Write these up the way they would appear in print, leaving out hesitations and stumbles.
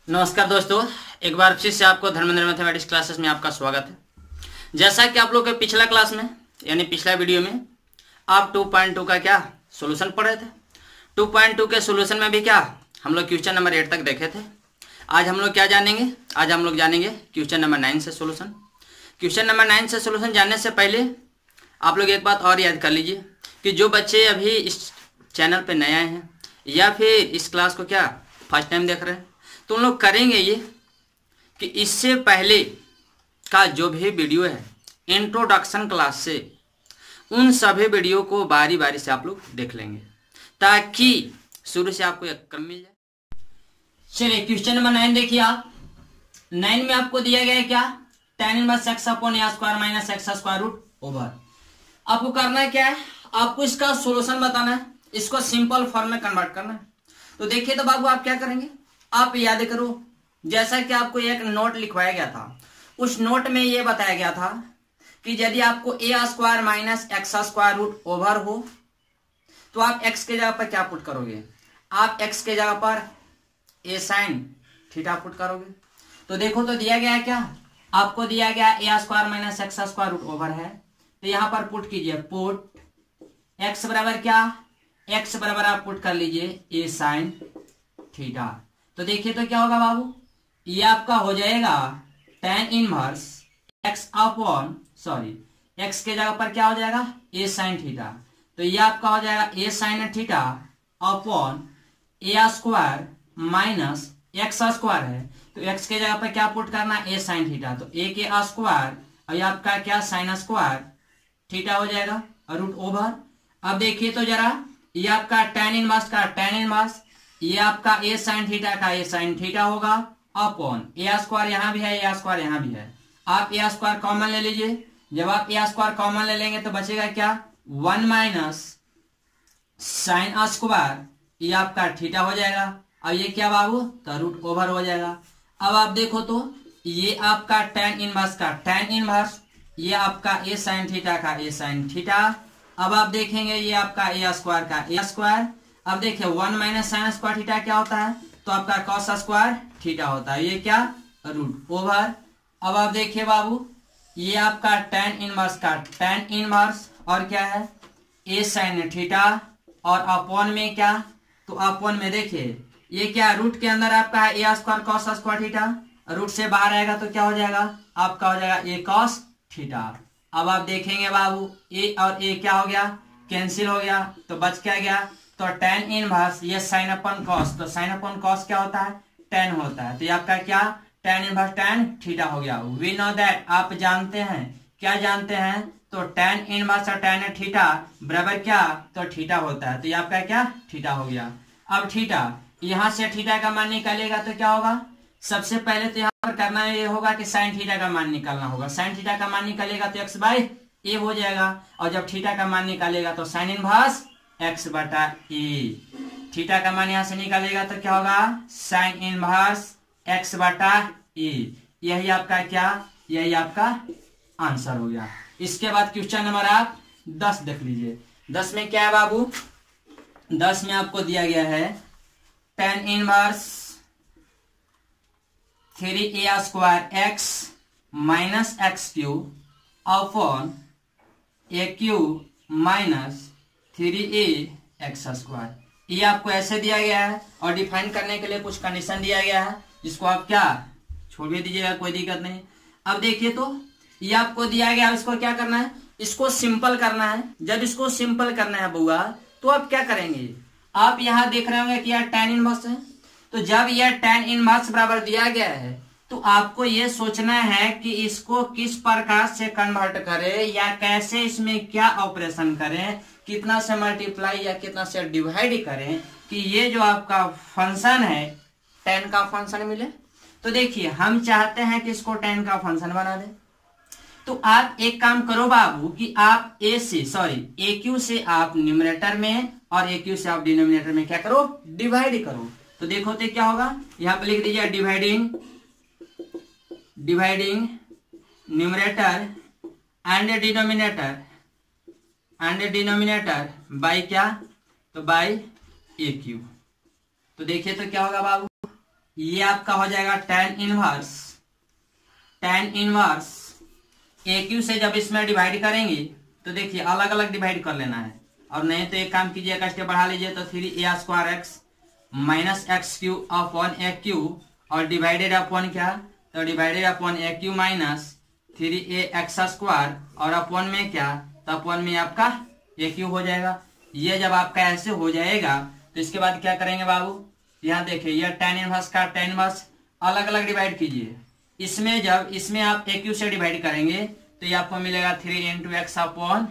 नमस्कार दोस्तों, एक बार फिर से आपको धर्मेंद्र मैथमेटिक्स क्लासेस में आपका स्वागत है। जैसा कि आप लोग के पिछला क्लास में यानी पिछला वीडियो में आप 2.2 का क्या सॉल्यूशन पढ़ रहे थे। 2.2 के सॉल्यूशन में भी क्या हम लोग क्वेश्चन नंबर 8 तक देखे थे। आज हम लोग क्या जानेंगे? आज हम लोग जानेंगे क्वेश्चन नंबर 9 से सॉल्यूशन। क्वेश्चन नंबर 9 से सॉल्यूशन जानने से पहले आप लोग एक बात और याद कर लीजिए कि जो बच्चे अभी इस चैनल पर नए आए हैं या फिर इस क्लास को क्या फर्स्ट टाइम देख रहे हैं, तो उन लोग करेंगे ये कि इससे पहले का जो भी वीडियो है इंट्रोडक्शन क्लास से उन सभी वीडियो को बारी बारी से आप लोग देख लेंगे ताकि शुरू से आपको एक क्रम मिल जाए। चलिए क्वेश्चन नंबर 9 देखिए आप। 9 में आपको दिया गया है क्या? tan inverse x upon a square minus x square root over. आपको करना है क्या है? आपको इसका सॉल्यूशन बताना है, इसको सिंपल फॉर्म में कन्वर्ट करना है। तो देखिए तो बाबू आप क्या करेंगे, आप याद करो जैसा कि आपको एक नोट लिखवाया गया था, उस नोट में यह बताया गया था कि यदि आपको a square minus x square root over हो तो आप x के जगह पर क्या पुट करोगे? आप x के जगह पर a साइन थीटा पुट करोगे। तो देखो तो दिया गया है क्या? आपको दिया गया a square minus x square root over है, तो यहां पर पुट कीजिए, पुट x बराबर क्या? x बराबर आप पुट कर लीजिए a साइन थीटा। तो देखिए तो क्या होगा बाबू, ये आपका हो जाएगा tan inverse x upon x के जगह पर क्या हो जाएगा? a sine theta. तो ये आपका हो जाएगा a sine theta upon a square minus x square है, तो x के जगह पर क्या पुट करना? a sine theta. तो a के स्क्वायर और ये आपका क्या साइन स्क्वायर थीटा हो जाएगा और रूट ओवर। अब देखिए तो जरा, ये आपका tan इनवर्स का tan इनवर्स, ये आपका a साइन थीटा का a साइन थीटा होगा अपॉन a स्क्वायर यहां भी है, a स्क्वायर यहां भी है। आप a स्क्वायर कॉमन ले लीजिए। जब आप a स्क्वायर कॉमन ले लेंगे तो बचेगा क्या? 1 माइनस साइन स्क्वायर, ये आपका थीटा हो जाएगा और ये क्या बाबू? तो रूट ओवर हो जाएगा। अब आप देखो तो ये आपका tan इनवर्स का tan इनवर्स, ये आपका a साइन थीटा का a साइन थीटा। अब आप देखेंगे ये आपका a स्क्वायर का a स्क्वायर। अब देखिए 1 माइनस साइन स्क्वायर थीटा क्या होता है? तो आपका कॉस स्क्वायर थीटा होता है, ये क्या? Root over. अब आप देखिए बाबू, ये आपका tan इनवर्स का tan इनवर्स और क्या है? a साइन थीटा और अपॉन में क्या? तो अपॉन में देखिए ये क्या, रूट के अंदर आपका है a square cos square theta, root से बाहर आएगा तो क्या हो जाएगा? आपका हो जाएगा a कॉस थीटा। अब आप देखेंगे बाबू a और a क्या हो गया? कैंसिल हो गया, तो बच क्या गया? तो tan इनवर्स ये साइन अपन कॉस, तो साइन अपन कॉस क्या होता है? tan होता है। तो ये आपका क्या? tan इनवर्स tan थीटा हो गया। वी नो दैट, आप जानते हैं, क्या जानते हैं? तो tan इनवर्स और tan थीटा बराबर क्या? तो थीटा होता है। तो ये आपका क्या? थीटा हो गया। अब थीटा, यहां से थीटा का मान निकालेगा तो क्या होगा? सबसे पहले तो यहाँ पर करना ये होगा कि साइन थीटा का मान निकालना होगा। साइन थीटा का मान निकालेगा तो x बाई ए हो जाएगा, और जब थीटा का मान निकालेगा तो साइन इनवर्स x बटा ए। थीटा का मान यहां से निकालेगा तो क्या होगा? साइन इनवर्स x बटा ए। यही आपका क्या? यही आपका आंसर हो गया। इसके बाद क्वेश्चन नंबर आप 10 देख लीजिए। 10 में क्या है बाबू? 10 में आपको दिया गया है tan inverse 3a square x minus x cube upon a cube minus 3a x square. ये आपको ऐसे दिया गया है और डिफाइन करने के लिए कुछ कंडीशन दिया गया है, जिसको आप क्या छोड़ भी दीजिएगा, कोई दिक्कत नहीं। अब देखिए तो ये आपको दिया गया है, इसको क्या करना है? इसको सिंपल करना है। जब इसको सिंपल करना है बुआ, तो आप क्या करेंगे? आप यहां देख रहे होंगे कि यार tan इनवर्स है, तो जब यह tan इनवर्स बराबर दिया गया है तो आपको यह सोचना है कि इसको किस प्रकार से कन्वर्ट करें या कैसे इसमें क्या ऑपरेशन करें, कितना से मल्टीप्लाई या कितना से डिवाइड करें कि ये जो आपका फंक्शन है tan का फंक्शन मिले। तो देखिए हम चाहते हैं कि इसको tan का फंक्शन बना दें, तो आप एक काम करो बाबू कि आप ए क्यू से आप न्यूमरेटर में और ए क्यू से आप डिनोमिनेटर में क्या करो? डिवाइड करो। तो देखो तो क्या होगा? यहां पर लिख दीजिए dividing numerator and denominator by क्या? तो बाय ए क्यू। तो देखिए तो क्या होगा बाबू? ये आपका हो जाएगा tan इनवर्स ए क्यू से जब इसमें डिवाइड करेंगे तो देखिए अलग अलग डिवाइड कर लेना है, और नहीं तो एक काम कीजिए, एक स्टेप बढ़ा लीजिए तो 3a² x minus x³ upon a cube, और डिवाइडेड अपॉन क्या, तो divided upon a cube minus 3ax², और अपॉन में क्या, तो अपॉन में आपका ए क्यू हो जाएगा। ये जब आपका ऐसे हो जाएगा तो इसके बाद क्या करेंगे बाबू, यहाँ देखिए ये tan इनवर्स का tan इनवर्स अलग अलग डिवाइड कीजिए। इसमें जब इसमें आप ए क्यू से डिवाइड करेंगे तो ये आपको मिलेगा 3 × x अपॉन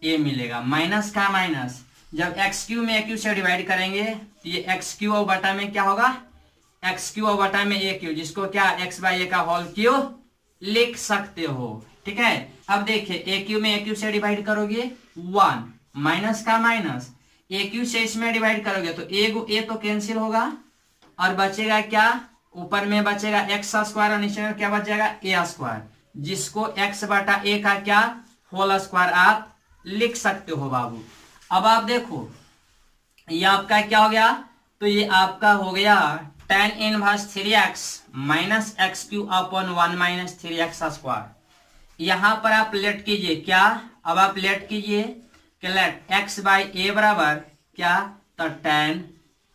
ए मिलेगा, माइनस का माइनस, जब x³ में ए क्यू से डिवाइड करेंगे तो ये x³ और बटा में क्या होगा, x³ और बटा में ए क्यू, जिसको क्या x/a का होल क्यूब लिख सकते हो। ठीक है, अब देखिए ए क्यू में ए क्यू से डिवाइड करोगे 1, माइनस का माइनस, ए क्यू से इसमें डिवाइड करोगे तो ए तो कैंसिल होगा, और बचेगा क्या, ऊपर में बचेगा x² और नीचे में क्या बच जाएगा a², जिसको x/a का क्या होल स्क्वायर आप लिख सकते हो बाबू। अब आप देखो ये आपका क्या हो गया, तो ये आपका हो गया tan inverse 3x minus x³ upon 1 minus 3x²। यहां पर आप लेट कीजिए क्या, अब आप लेट कीजिए कि लेट x/a बराबर क्या, तो tan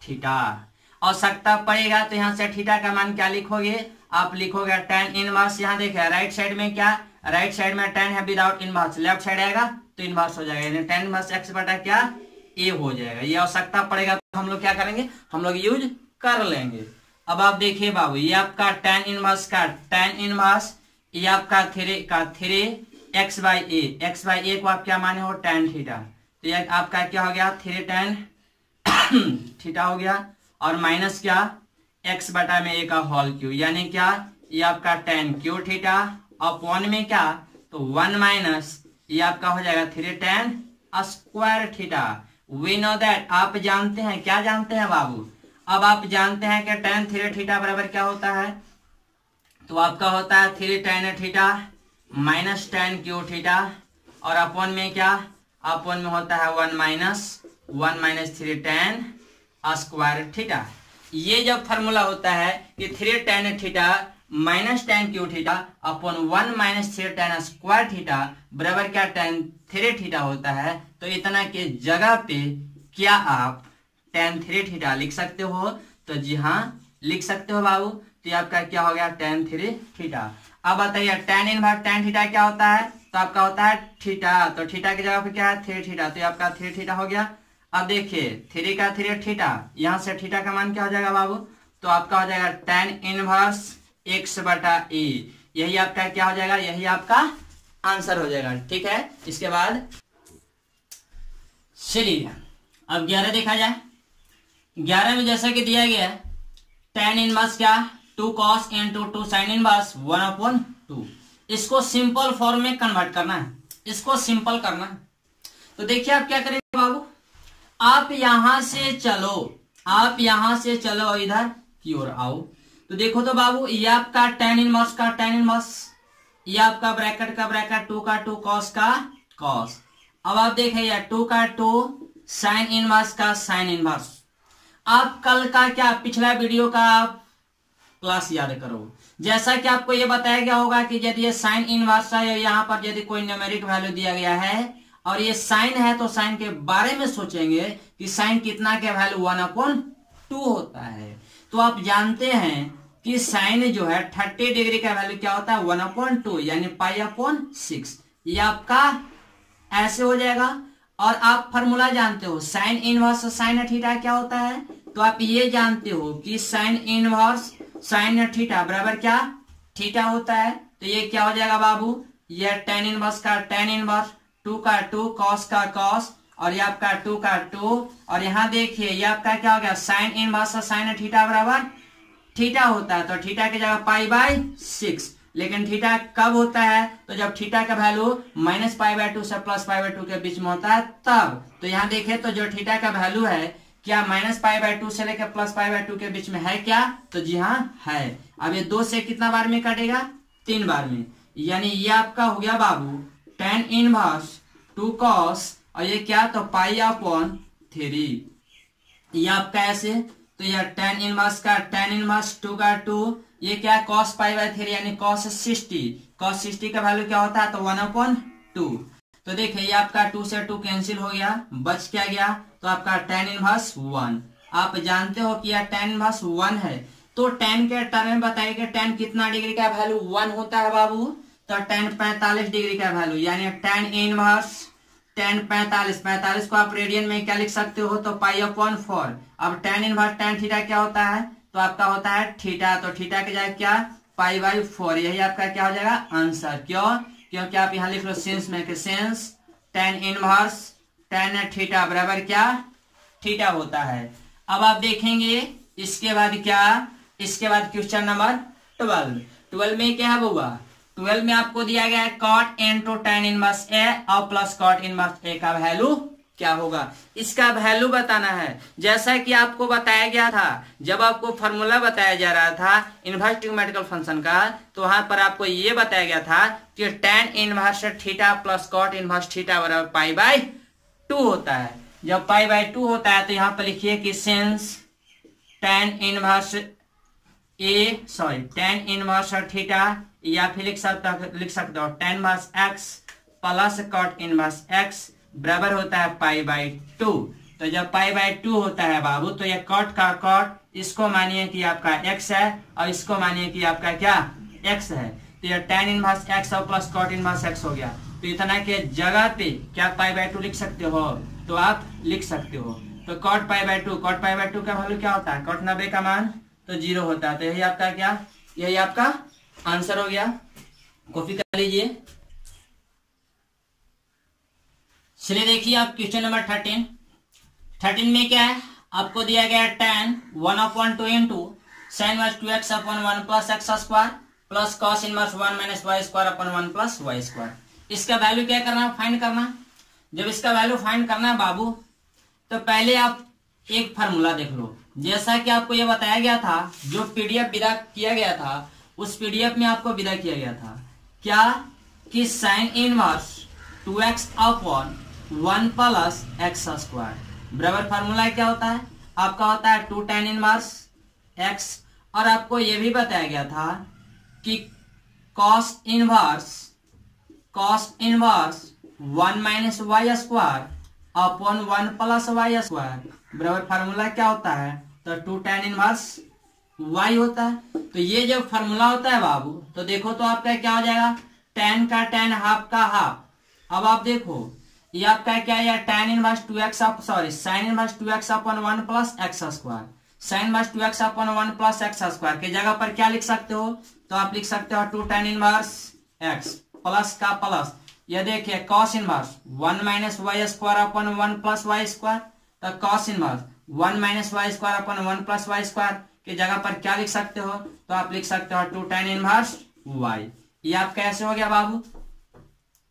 थीटा। आवश्यकता पड़ेगा तो यहाँ से थीटा का मान क्या लिखोगे, आप लिखोगे tan इनवर्स, यहाँ देखिए राइट साइड में क्या, राइट साइड में tan है विदाउट इनवर्स, लेफ्ट साइड आएगा तो इनवर्स हो जाएगा, यानी tan इनवर्स x बटा क्या a हो जाएगा। ये आवश्यकता पड़ेगा तो हम लोग क्या करेंगे, हम लोग यूज कर लेंगे। अब आप देखिए बाबू, ये आपका tan इनवर्स का tan इनवर्स, ये आपका 3x/a को आप क्या माने हो tan थीटा, तो ये आपका क्या हो गया 3 tan थीटा हो गया, और माइनस क्या x/a का होल क्यूब, यानी क्या ये आपका tan क्यूब थीटा अपॉन में क्या, तो 1 माइनस ये आपका हो जाएगा 3 tan² theta. We know that, आप जानते हैं, क्या जानते हैं बाबू, अब आप जानते हैं कि tan 3 थीटा बराबर क्या होता है, तो आपका होता है 3 tan theta minus tan cube theta, और अपॉन में क्या, अपॉन में होता है 1 माइनस 3 tan² थीटा। ये जब फॉर्मूला होता है कि 3 tan theta minus tan cube theta upon 1 minus 3 tan² theta बराबर क्या tan 3 थीटा होता है, तो इतना के जगह पे क्या आप tan 3 थीटा लिख सकते हो, तो जी हाँ लिख सकते हो बाबू। तो ये आपका क्या हो गया tan 3 थीटा। अब बताइए tan इनवर्स tan थीटा क्या होता है, तो आपका होता है थीटा, तो थीटा की जगह पे क्या है 3 थीटा, तो ये आपका 3 थीटा हो गया। अब देखिए 3 का 3 थीटा, यहाँ से थीटा का मान क्या हो जाएगा बाबू, तो आपका हो जाएगा tan इनवर्स x/a, यही आपका क्या हो जाएगा, यही आपका आंसर हो जाएगा। ठीक है, इसके बाद चलिए अब 11 देखा जाए। 11 में जैसा कि दिया गया है tan इनवर्स क्या 2 cos into 2 sin इनवर्स 1/2, इसको सिंपल फॉर्म में कन्वर्ट करना है, इसको सिंपल करना है। तो देखिए आप क्या करेंगे बाबू, आप यहां से चलो इधर की ओर आओ, तो देखो तो बाबू ये आपका tan इनवर्स का tan इनवर्स, ये आपका ब्रैकेट का ब्रैकेट 2 का 2 cos का cos। अब आप देखिए 2 का 2 sin इनवर्स का sin इनवर्स। आप कल का क्या पिछला वीडियो का आप क्लास याद करो, जैसा कि आपको ये बताया गया होगा कि यदि ये sin इनवर्स है, यहाँ पर यदि कोई न्यूमेरिक वैल्यू दिया गया है और ये साइन है, तो साइन के बारे में सोचेंगे कि साइन कितना के वैल्यू 1/2 होता है। तो आप जानते हैं कि साइन जो है 30 डिग्री का वैल्यू क्या होता है 1/2, यानी π/6। ये आपका ऐसे हो जाएगा। और आप फॉर्मूला जानते हो साइन इनवर्स साइन थीटा क्या होता है, तो आप ये जानते हो कि साइन इनवर्स साइन थीटा बराबर क्या थीटा होता है। तो ये क्या हो जाएगा बाबू, ये tan इनवर्स का tan इनवर्स 2 का 2 cos का cos, और ये आपका 2 का 2, और यहाँ देखिए ये आपका क्या हो गया साइन इनवर्स साइन थीटा बराबर थीटा होता है, तो थीटा की जगह π/6। लेकिन थीटा कब होता है, तो जब थीटा का वैल्यू -π/2 से +π/2 के बीच में होता है तब। तो यहाँ देखिए तो जो थीटा का वैल्यू है क्या -π/2 से लेकर +π/2 के बीच में है क्या, तो जी हाँ है। अब ये 2 से कितना बार में कटेगा 3 बार में, यानी ये आपका हो गया बाबू tan इनवर्स 2 cos, और ये क्या तो π/3, ये आपका ऐसे। तो यह tan इनवर्स का tan इनवर्स 2 का 2, ये क्या है cos पाई बाय 3 यानी cos 60। cos 60 का वैल्यू क्या होता है तो 1/2। तो देखिए ये आपका 2 से 2 कैंसिल हो गया, बच क्या गया तो आपका tan इनवर्स 1। आप जानते हो कि यह tan इनवर्स 1 है, तो tan के टर्म में बताइए कि tan कितना डिग्री का वैल्यू 1 होता है बाबू, तो tan 45 डिग्री का वैल्यू, यानी tan इनवर्स tan 45 को आप रेडियन में क्या लिख सकते हो तो π/4। अब tan इनवर्स tan थीटा क्या होता है तो आपका होता है थीटा, तो थीटा की जगह क्या π/4, यही आपका क्या हो जाएगा आंसर। क्यों? क्योंकि आप यहाँ लिख लो सिंस में कि since tan inverse tan theta बराबर क्या थीटा होता है। अब आप देखेंगे इसके बाद क्या, इसके बाद क्वेश्चन नंबर 12 में क्या है बउआ, 12 में आपको दिया गया है cot इनटू tan इनवर्स ए और प्लस cot इनवर्स ए का वैल्यू क्या होगा, इसका वैल्यू बताना है। जैसा कि आपको बताया गया था, जब आपको फॉर्मूला बताया जा रहा था इनवर्स ट्रिग्नोमेट्रिकल फंक्शन का, तो वहां पर आपको ये बताया गया था कि tan inverse theta plus cot inverse theta बराबर π/2 होता है। जब π/2 होता है तो यहाँ पर लिखिए कि since tan inverse tan inverse theta, या फिर लिख सकते हो tan inverse x plus cot inverse x बराबर होता है π/2। तो जब π/2 होता है बाबू तो ये cot का cot, इसको मानिए कि आपका x है और इसको मानिए कि आपका क्या x है, तो ये tan इनवर्स x और प्लस cot इनवर्स x हो गया। तो इतना के जगह पे क्या π/2 लिख सकते हो तो आप लिख सकते हो। तो cot π/2 का वैल्यू क्या होता है, cot 90 का मान तो 0 होता है। तो यही आपका क्या, यही आपका आंसर हो गया। कॉपी कर लीजिए। चलिए देखिए आप क्वेश्चन नंबर 13 में क्या है, आपको दिया गया tan 1/2 into sin inverse 2x/1 plus x square plus cos inverse 1 minus y square upon 1 plus y square. इसका वैल्यू क्या करना है, फाइंड करना। जब इसका वैल्यू फाइंड करना है बाबू, तो पहले आप एक फार्मूला देख लो। जैसा कि आपको यह बताया गया था, जो पीडीएफ विदा किया गया था, उस पीडीएफ में आपको विदा किया गया था क्या कि sin inverse 2x/1 plus x square बराबर फार्मूला क्या होता है आपका होता है 2 tan इनवर्स x, और आपको यह भी बताया गया था कि cos inverse 1 minus y square upon 1 plus y square बराबर फार्मूला क्या होता है तो 2 tan इनवर्स y होता है। तो ये जब फार्मूला होता है बाबू, तो देखो तो आपका क्या हो जाएगा, tan का tan हाफ का हाफ। अब आप देखो ये आपका क्या है, tan inverse 2x sin inverse 2x upon 1 plus x square, sin inverse 2x upon 1 plus x square के जगह पर क्या लिख सकते हो तो आप लिख सकते हो 2 tan इनवर्स x प्लस का प्लस, ये देखिए cos inverse 1 minus y square upon 1 plus y square, तो cos inverse 1 minus y square upon 1 plus y square के जगह पर क्या लिख सकते हो तो आप लिख सकते हो 2 tan इनवर्स y। ये आपका ऐसे हो गया बाबू।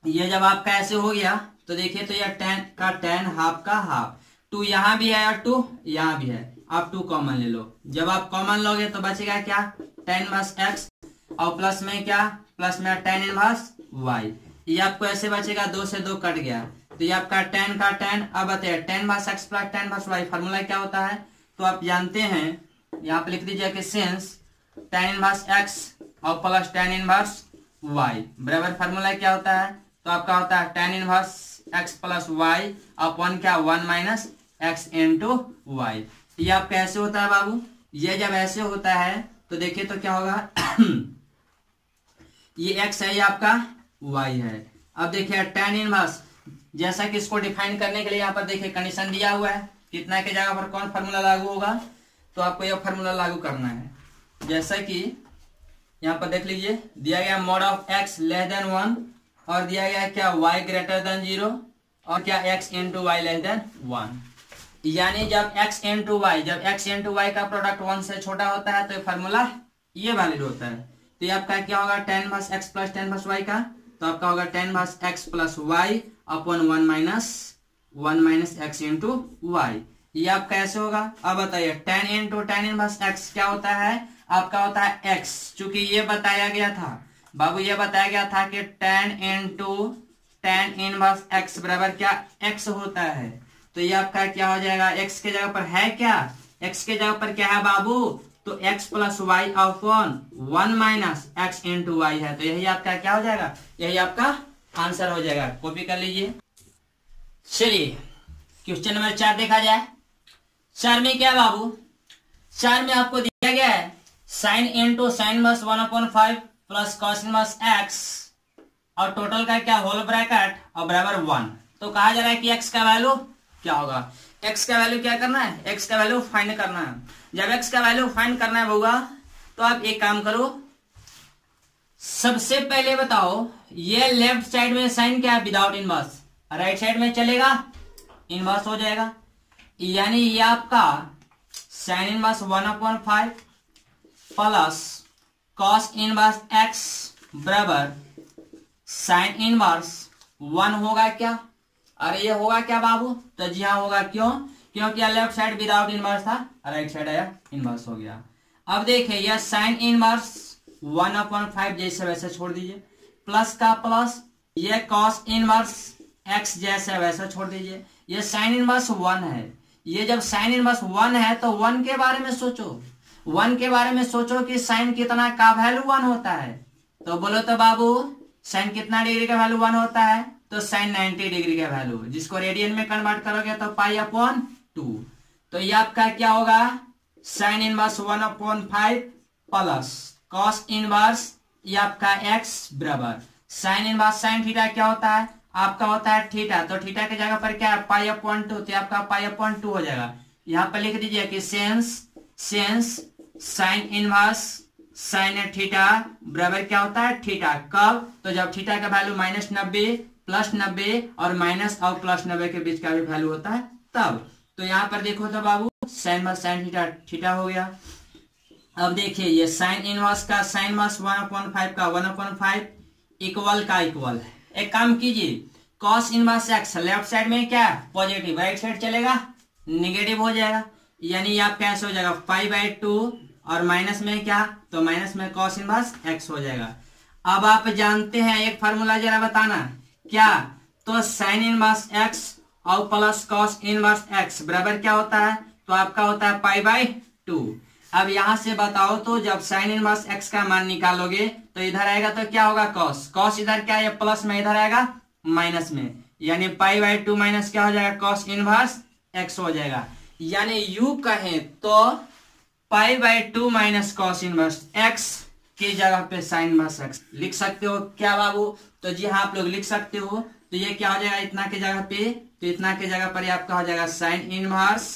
ये जब आपका ऐसे हो गया तो देखिए तो ये tan का tan हाफ का हाफ, 2 यहाँ भी है और 2 यहाँ भी है, आप 2 कॉमन ले लो। जब आप कॉमन लोगे तो बचेगा क्या tan इनवर्स x और प्लस में क्या, प्लस में tan इनवर्स y। ये आपको ऐसे बचेगा, 2 से 2 कट गया, तो ये आपका tan का tan। अब बताइए tan inverse x plus tan inverse y formula क्या होता है तो आप जानते हैं, यहाँ पे लिख दीजिए कि सिंस tan इनवर्स x और प्लस tan इनवर्स y बराबर फार्मूला क्या होता है तो आपका होता है tan inverse x plus y upon क्या 1 माइनस x इंटू वाई। ये आपका ऐसे होता है बाबू। ये जब ऐसे होता है तो देखिए तो क्या होगा ये x है, ये आपका y है। अब देखिए tan इनवर्स, जैसा कि इसको डिफाइन करने के लिए यहाँ पर देखिए कंडीशन दिया हुआ है, कितना के जगह पर कौन फार्मूला लागू होगा, तो आपको यह फार्मूला लागू करना है। जैसा कि यहाँ पर देख लीजिए दिया गया mod of x less than 1 और दिया गया क्या y ग्रेटर देन 0 और क्या x into y less than 1। यानी जब x इंटू वाई, जब x इंटू वाई का प्रोडक्ट 1 से छोटा होता है तो ये फार्मूला ये वैलिड होता है। तो ये आपका क्या होगा tan inverse x plus tan inverse y का, तो आपका होगा tan inverse x plus y upon 1 minus x into y. ये आपका ऐसे होगा। अब बताइए tan into tan inverse x क्या होता है आपका होता है x, चूंकि ये बताया गया था बाबू, ये बताया गया था कि tan into tan inverse x बराबर क्या x होता है। तो ये आपका क्या हो जाएगा, x के जगह पर है क्या x के जगह पर क्या है बाबू, तो x plus y upon 1 minus x into y है। तो यही आपका क्या हो जाएगा, यही आपका आंसर हो जाएगा। कॉपी कर लीजिए। चलिए क्वेश्चन नंबर 4 देखा जाए। 4 में क्या बाबू, 4 में आपको दिया गया है sine into sine inverse 1/5 plus cos inverse x और टोटल का क्या होल ब्रैकेट और बराबर 1। तो कहा जा रहा है कि x का वैल्यू क्या होगा, x का वैल्यू क्या करना है, x का वैल्यू फाइंड करना है। जब x का वैल्यू फाइंड करना होगा तो आप एक काम करो, सबसे पहले बताओ ये लेफ्ट साइड में साइन क्या है विदाउट इनवर्स, राइट साइड में चलेगा इनवर्स हो जाएगा, यानी ये आपका sine inverse 1/5 plus cos inverse x बराबर साइन इनवर्स 1 होगा क्या, अरे ये होगा क्या बाबू, तो जी हाँ होगा। क्यों, क्योंकि लेफ्ट साइड विदाउट इनवर्स था, राइट साइड आया इनवर्स हो गया। अब देखिए यह साइन इनवर्स 1/5 जैसे वैसे छोड़ दीजिए, प्लस का प्लस, ये कॉस इनवर्स एक्स जैसे वैसे छोड़ दीजिए। ये साइन इनवर्स 1 है, ये जब साइन इनवर्स 1 है तो 1 के बारे में सोचो, 1 के बारे में सोचो कि साइन कितना का वैल्यू 1 होता है। तो बोलो तो बाबू साइन कितना डिग्री का वैल्यू 1 होता है, तो साइन 90 डिग्री का वैल्यू, जिसको रेडियन में कन्वर्ट करोगे तो पाई अपॉन 2। तो ये आपका क्या होगा, sine inverse 1/5 plus cos inverse ये आपका एक्स बराबर साइन इनवर्स साइन थीटा क्या होता है, आपका होता है थीटा, तो थीटा की जगह पर क्या है पाई अपॉन 2, तो आपका पाई अपॉन 2 हो जाएगा। यहाँ पर लिख दीजिए कि sense sine inverse sine theta बराबर क्या होता है थीटा, कब, तो जब थीटा का वैल्यू -90 +90 और माइनस और +90 के बीच का भी वैल्यू होता है तब। तो यहाँ पर देखो तो बाबू साइन थीटा थीटा हो गया। अब देखिए ये साइन इनवर्स का साइन इनवर्स 1/5 का 1/5 इक्वल का इक्वल है। एक काम कीजिए, cos inverse x left side में क्या पॉजिटिव, राइट साइड चलेगा निगेटिव हो जाएगा, यानी आप कैसे हो जाएगा π/2 और माइनस में क्या, तो माइनस में कॉस इनवर्स एक्स हो जाएगा। अब आप जानते हैं एक फार्मूला जरा बताना क्या, तो साइन इनवर्स एक्स और प्लस कॉस इनवर्स एक्स बराबर क्या होता है, तो आपका होता है π/2। अब यहां से बताओ तो जब साइन इनवर्स एक्स का मान निकालोगे तो इधर आएगा तो क्या होगा कॉस, कॉस इधर क्या है प्लस में, इधर आएगा माइनस में, यानी π/2 माइनस क्या हो जाएगा कॉस इनवर्स एक्स हो जाएगा। यानी यू कहें तो π/2 माइनस कॉस इनवर्स एक्स की जगह पे साइन इनवर्स एक्स लिख सकते हो क्या बाबू, तो जी हाँ आप लोग लिख सकते हो। तो ये क्या हो जाएगा इतना के जगह पे, तो इतना के जगह पर आपका हो जाएगा साइन इनवर्स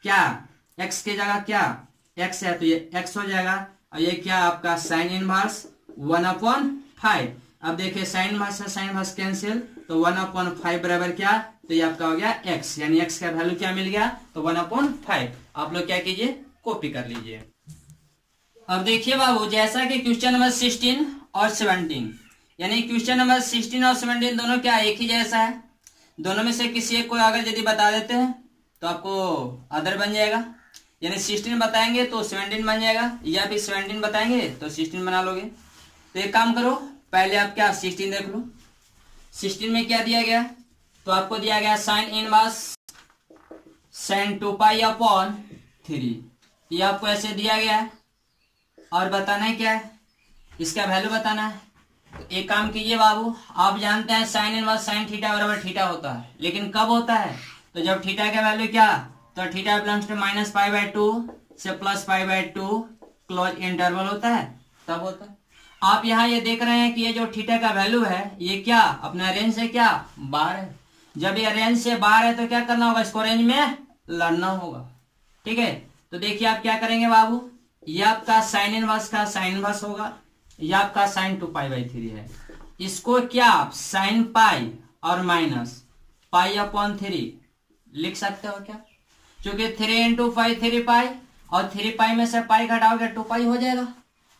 क्या एक्स के जगह क्या एक्स है तो ये एक्स हो जाएगा, और ये क्या आपका साइन इनवर्स 1/5। अब देखिए साइन इनवर्स से साइन इनवर्स कैंसिल, तो 1/5 बराबर क्या, तो ये आपका हो गया एक्स, यानी एक्स का वैल्यू क्या मिल गया, तो 1/5। आप लोग क्या कीजिए कॉपी कर लीजिए। अब देखिए बाबू जैसा कि क्वेश्चन नंबर 16 और 17, यानी क्वेश्चन नंबर 16 और 17 दोनों क्या एक ही जैसा है, दोनों में से किसी एक को अगर यदि बता देते हैं तो आपको अदर बन जाएगा, यानी 16 बताएंगे तो 17 बन जाएगा, या फिर 17 बताएंगे तो 16 बना लोगे। तो एक काम करो पहले आप क्या 16 देख लो, 16 में क्या दिया गया, तो आपको दिया गया साइन इनवर्स साइन 2π/3, ये आपको ऐसे दिया गया है और बताना है क्या है, इसका वैल्यू बताना है। तो एक काम कीजिए बाबू, आप जानते हैं साइन इनवर्स साइन थीटा बराबर थीटा होता है, लेकिन कब होता है, तो जब थीटा का वैल्यू क्या, तो थीटा बिलोंग्स टू -π/2 से +π/2 क्लोज इंटरवल होता है तब होता है। आप यहाँ ये देख रहे हैं कि ये जो थीटा का वैल्यू है ये क्या अपना रेंज से क्या बाहर है, जब ये रेंज से बाहर है तो क्या करना होगा, इसको रेंज में लाना होगा। ठीक है, तो देखिए आप क्या करेंगे बाबू, ये आपका साइन इनवर्स का साइन इनवर्स होगा, ये आपका साइन 2π/3 है, इसको क्या आप साइन पाई और माइनस π/3 लिख सकते हो क्या, क्योंकि 3 × π 3π और 3π में से पाई घटाओगे 2π हो जाएगा,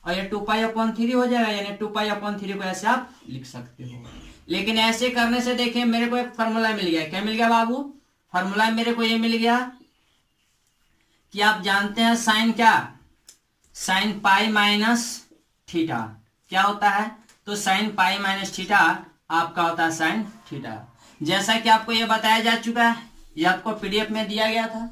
और ये 2π/3 हो जाएगा, यानी 2π/3 को ऐसे आप लिख सकते हो। लेकिन ऐसे करने से देखिए मेरे को एक फॉर्मूला मिल गया, क्या मिल गया बाबू, फॉर्मूला मेरे को ये मिल गया कि आप जानते हैं साइन क्या, साइन पाई माइनस थीटा क्या होता है, तो साइन पाई माइनस थीटा आपका होता है साइन थीटा। जैसा कि आपको ये बताया जा चुका है, ये आपको पीडीएफ में दिया गया था।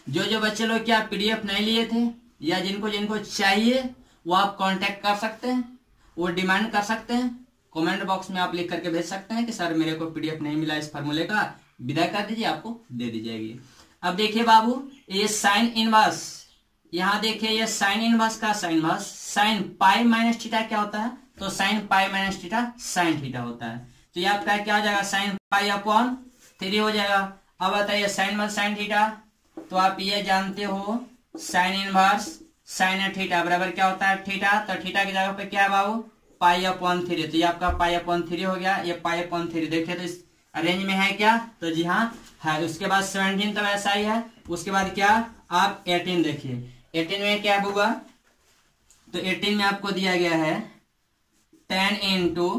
जो बच्चे लोग क्या PDF नहीं लिए थे या जिनको जिनको चाहिए वो आप कांटेक्ट कर सकते हैं, वो डिमांड कर सकते हैं। कमेंट बॉक्स में आप लिख करके भेज सकते हैं कि सर मेरे को PDF नहीं मिला इस फार्मूले का, विदा कर दीजिए, आपको दे दी जाएगी। अब देखिए बाबू, ये साइन इनवर्स, यहाँ देखिए ये साइन इनवर्स का sine inverse, sine pi minus theta क्या होता है, तो sine pi minus theta sine theta होता है। तो ये आपका क्या हो जाएगा, साइन पाई अपॉन 3 हो जाएगा। अब बताइए साइन इनवर्स साइन थीटा, तो आप ये जानते हो साइन इनवर्स साइन थीटा बराबर क्या होता है, थीटा। तो थीटा की जगह पे क्या है बाबू, पाई अपॉन 3। तो ये आपका पाई अपॉन 3 हो गया, ये पाई अपॉन 3। देखिए तो इस रेंज में है क्या, तो जी हाँ है। उसके बाद 17 तो ऐसा ही है। उसके बाद क्या, आप 18 देखिए, 18 में क्या होगा, तो 18 में आपको दिया गया है 10 इंटू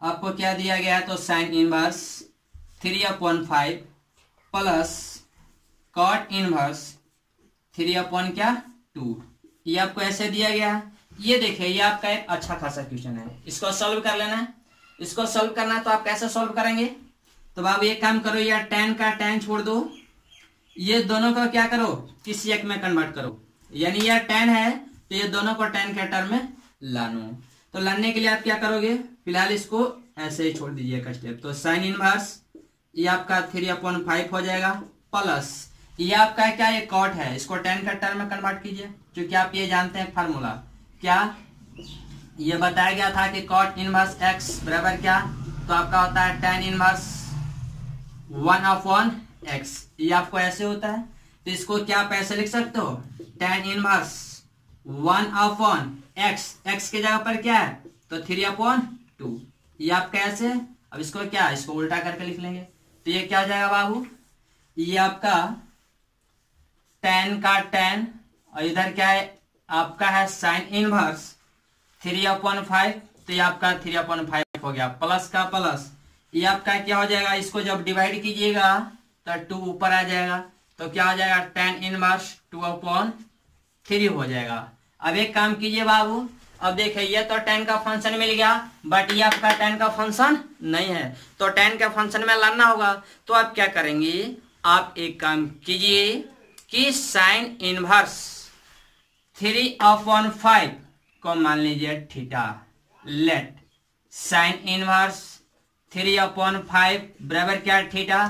आपको क्या दिया गया है, तो साइन इनवर्स 3/5 प्लस कॉट इनवर्स 3/2। ये आपको ऐसे दिया गया है। ये देखिए ये आपका एक अच्छा खासा क्वेश्चन है, इसको सॉल्व कर लेना है। इसको सॉल्व करना है तो आप कैसे सॉल्व करेंगे, तो बाबू एक काम करो, यार tan का tan छोड़ दो, ये दोनों को क्या करो, किसी एक में कन्वर्ट करो। यानी यह tan है तो ये दोनों को tan के टर्म में लानो। तो लाने के लिए आप क्या करोगे, फिलहाल इसको ऐसे ही छोड़ दीजिएगा स्टेप। तो साइन इनवर्स ये आपका 3/5 हो जाएगा, प्लस ये आपका क्या, ये कॉट है, इसको tan के टर्म में कन्वर्ट कीजिए। क्योंकि आप ये जानते हैं फार्मूला क्या, ये बताया गया था कि कॉट इनवर्स x बराबर क्या, तो आपका होता है tan इनवर्स 1/x। ये आपको ऐसे होता है, तो इसको क्या आप ऐसे लिख सकते हो, tan इनवर्स 1/x, x के जगह पर क्या है, तो 3/2। ये आपका ऐसे, अब इसको क्या, इसको उल्टा करके लिख लेंगे। तो ये क्या हो जाएगा बाबू, ये आपका tan का tan, और इधर क्या है आपका है साइन इनवर्स 3/5। तो ये आपका 3/5 हो गया, प्लस का प्लस, ये आपका क्या हो जाएगा, इसको जब डिवाइड कीजिएगा तो 2 ऊपर आ जाएगा। तो क्या हो जाएगा, tan इनवर्स 2/3 हो जाएगा। अब एक काम कीजिए बाबू, अब देखिए ये तो tan का फंक्शन मिल गया, बट ये आपका tan का फंक्शन नहीं है, तो tan का फंक्शन में लाना होगा। तो आप क्या करेंगे, आप एक काम कीजिए कि साइन इनवर्स 3/5 को मान लीजिए थीटा, लेट साइन इनवर्स 3/5 बराबर क्या है, थीटा।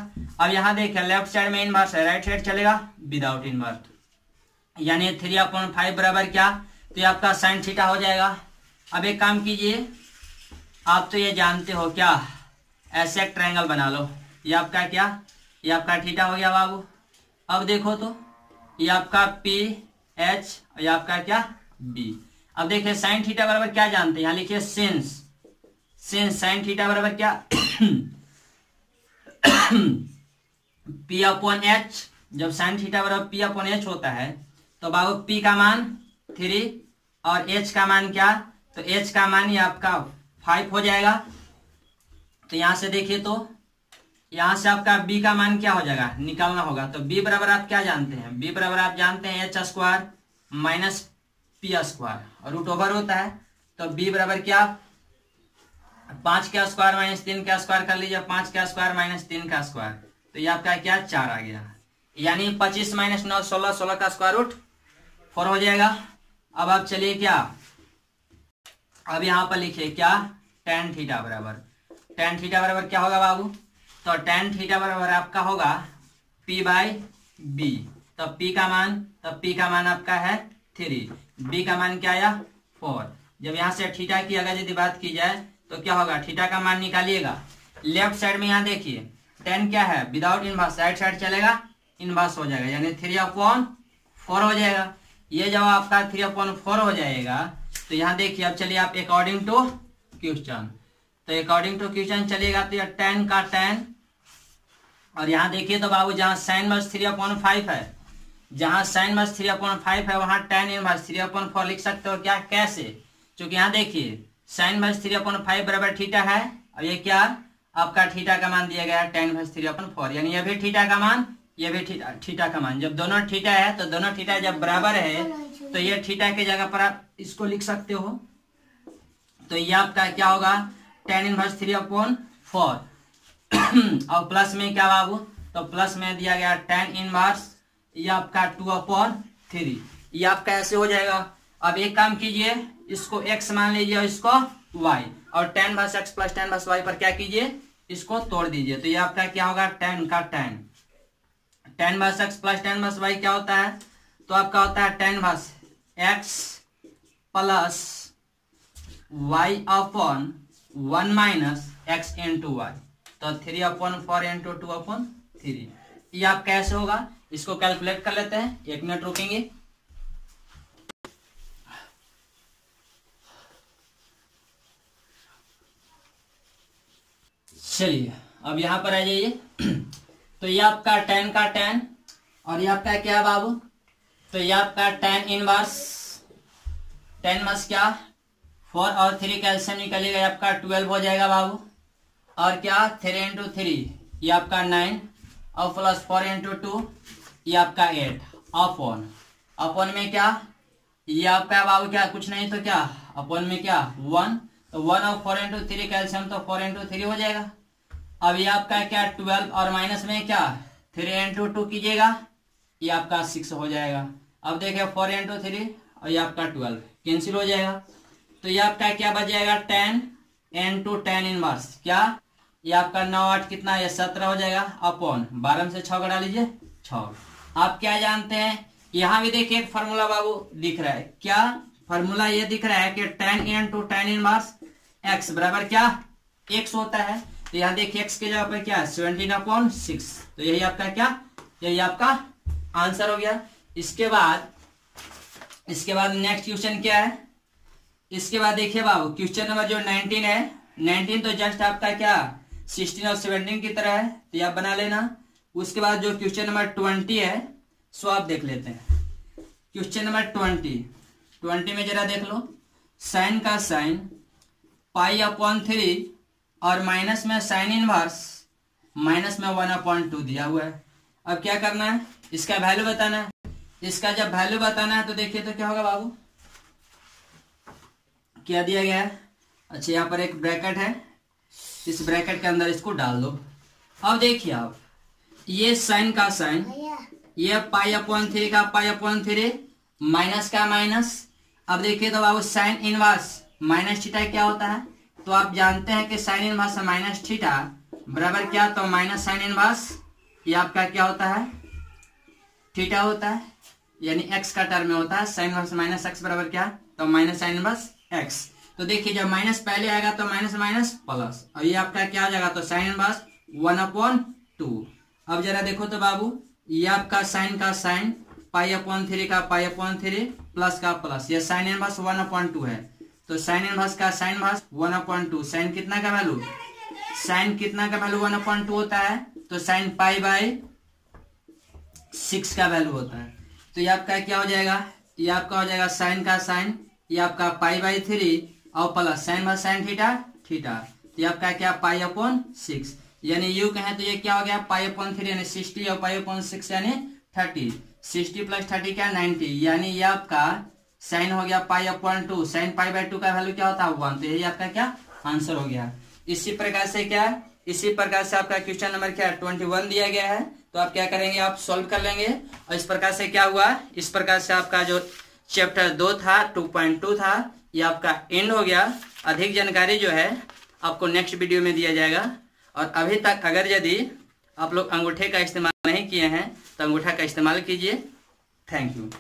अब यहां देखिए लेफ्ट साइड में इनवर्स है, राइट साइड चलेगा विदाउट इनवर्स, यानी 3/5 बराबर क्या, तो ये आपका साइन थीटा हो जाएगा। अब एक काम कीजिए, आप तो ये जानते हो क्या, ऐसे एक ट्रायंगल बना लो। ये आपका क्या, ये आपका थीटा हो गया बाबू। अब देखो तो ये आपका PH, ये आपका क्या B। अब देखिए साइन थीटा बराबर क्या जानते हैं, यहाँ लिखिए सिंस, सिंस साइन थीटा बराबर क्या P/H। जब साइन थीटा बराबर P/H होता है तो बाबू P का मान 3 और H का मान क्या, तो H का मान ये आपका 5 हो जाएगा। तो यहां से देखिए तो यहां से आपका B का मान क्या हो जाएगा, निकालना होगा। तो B बराबर आप क्या जानते हैं, B बराबर आप जानते हैं H² माइनस P² और रूट ओवर होता है। तो B बराबर क्या, 5 का स्क्वायर माइनस 3 का स्क्वायर कर लीजिए, 5 का स्क्वायर माइनस 3 का स्क्वायर, तो ये आपका क्या 4 आ गया। यानी 25 माइनस 9 16, 16 का स्क्वायर रूट 4 हो जाएगा। अब आप चलिए क्या, अब यहां पर लिखिए क्या, tan थीटा बराबर क्या होगा बाबू, तो tan थीटा बराबर आपका होगा P/B। तो P का मान आपका है 3, B का मान क्या आया 4। जब यहां से थीटा की अगर यदि बात की जाए तो क्या होगा, थीटा का मान निकालिएगा। लेफ्ट साइड में यहाँ देखिए tan क्या है, विदाउट इनवर्स, राइट साइड चलेगा इनवर्स हो जाएगा, यानी 3/4 हो जाएगा। ये जब आपका 3/4 हो जाएगा तो यहाँ देखिए, अब चलिए आप अकॉर्डिंग टू क्वेश्चन, तो अकॉर्डिंग टू क्वेश्चन चलिएगा तो tan का tan, और यहाँ देखिए तो बाबू जहाँ साइन इनवर्स 3/5 है, जहाँ साइन इनवर्स 3/5 है वहां tan इनवर्स 3/4 लिख सकते हो। क्या, कैसे, क्योंकि यहाँ देखिए साइन इनवर्स 3/5 बराबर थीटा है, और ये क्या आपका थीटा का मान दिया गया है tan इनवर्स 3/4, यानी ये भी थीटा का मान, ये भी थीटा का मान। जब दोनों थीटा है तो दोनों थीटा जब बराबर है तो ये थीटा के जगह पर आप इसको लिख सकते हो। तो ये आपका क्या होगा, tan इनवर्स 3/4 और प्लस में क्या बाबू, तो प्लस में दिया गया tan इनवर्स ये आपका 2/3, ये आपका ऐसे हो जाएगा। अब एक काम कीजिए, इसको x मान लीजिए और इसको y, और tan भाग x प्लस tan भाग y पर क्या कीजिए, इसको तोड़ दीजिए। तो ये आपका क्या होगा, tan का tan भाग x प्लस tan भाग y क्या होता है, तो आपका होता है tan भाग x plus y upon 1 minus x into y, तो 3/4 इंटू 2/3। ये आप कैसे होगा, इसको कैलकुलेट कर लेते हैं, 1 मिनट रुकेंगे। चलिए अब यहां पर आ जाइए। तो ये आपका tan का tan, और ये आपका क्या है बाबू, तो ये आपका tan इनवर्स, tan मस क्या 4 और 3 कैल्शियम निकलेगा, ये आपका 12 हो जाएगा बाबू। और क्या 3 इंटू 3 ये आपका 9, और प्लस 4 इंटू 2 ये आपका 8, अपॉन में क्या, ये आपका बाबू क्या कुछ नहीं तो क्या, अपॉन में क्या 1, तो 1 और 4 इंटू 3 कैल्शियम, तो 4 इंटू 3 हो जाएगा। अब ये आपका क्या 12, और माइनस में क्या 3 इंटू 2 कीजिएगा, ये आपका 6 हो जाएगा। अब देखिए 4 इंटू 3 और ये आपका 12 कैंसिल हो जाएगा। तो ये आपका क्या बच जाएगा, tan इंटू tan इनवर्स, क्या ये आपका 9 8 कितना, ये 17 हो जाएगा, अपॉन 12 में से 6 घटा लीजिए 6। आप क्या जानते हैं, यहाँ भी देखिए एक फार्मूला बाबू दिख रहा है, क्या फार्मूला ये दिख रहा है कि tan into tan inverse x बराबर क्या x होता है। तो यहाँ देखिए x के जगह पर क्या 17/6, तो यही आपका क्या, यही आपका आंसर हो गया। इसके बाद नेक्स्ट क्वेश्चन क्या है, इसके बाद देखिए बाबू क्वेश्चन नंबर जो 19 है, 19 तो जस्ट आपका क्या 16 और 17 की तरह है, तो ये आप बना लेना। उसके बाद जो क्वेश्चन नंबर 20 है सो आप देख लेते हैं। क्वेश्चन नंबर 20 में जरा देख लो, साइन का साइन π/3 और माइनस में साइन इनवर्स माइनस में 1/2 दिया हुआ है। अब क्या करना है, इसका वैल्यू बताना है। इसका जब वैल्यू बताना है तो देखिए तो क्या होगा बाबू, क्या दिया गया है, अच्छा यहाँ पर एक ब्रैकेट है, इस ब्रैकेट के अंदर इसको डाल दो। अब देखिए आप, ये साइन का साइन, ये π/3 का π/3 माइनस का माइनस। अब देखिए तो बाबू साइन इनवर्स माइनस थीटा क्या होता है, तो आप जानते हैं कि साइन इनवर्स माइनस थीटा बराबर क्या, तो माइनस साइन इनवर्स ये आपका क्या होता है, थीटा होता है, यानी x का टर्म में होता है। साइन इनवर्स माइनस x बराबर क्या, तो माइनस साइन इनवर्स x। तो देखिए जब माइनस पहले आएगा तो माइनस माइनस प्लस, और ये आपका क्या हो जाएगा, तो साइन इनवर्स 1/2। अब जरा देखो तो बाबू, ये आपका साइन का साइन π/3 का π/3 प्लस का प्लस, ये साइन इनवर्स 1/2 है, तो साइन इनवर्स का साइन इनवर्स 1/2। साइन कितना का वैल्यू, साइन कितना का वैल्यू 1/2 होता है, तो साइन π/6 का वैल्यू होता है। तो ये आपका क्या हो जाएगा, ये आपका हो जाएगा साइन का साइन, ये आपका π/3 और प्लस साइन भाग साइन थीटा, तो ये आपका क्या π/6, यानी यू कहें तो ये क्या हो गया π/3 यानी 60 और π/6 यानी 30, 60 प्लस 30 क्या 90, यानी ये आपका साइन हो गया π/2, साइन π/2 का वैल्यू क्या होता है 1, तो यही आपका क्या आंसर हो गया। इसी प्रकार से क्या, इसी प्रकार से आपका क्वेश्चन नंबर क्या 21 दिया गया है, तो आप क्या करेंगे, आप सॉल्व कर लेंगे। और इस प्रकार से क्या हुआ, इस प्रकार से आपका जो चैप्टर 2 था 2.2 था, ये आपका एंड हो गया। अधिक जानकारी जो है आपको नेक्स्ट वीडियो में दिया जाएगा। और अभी तक अगर यदि आप लोग अंगूठे का इस्तेमाल नहीं किए हैं तो अंगूठा का इस्तेमाल कीजिए। Thank you.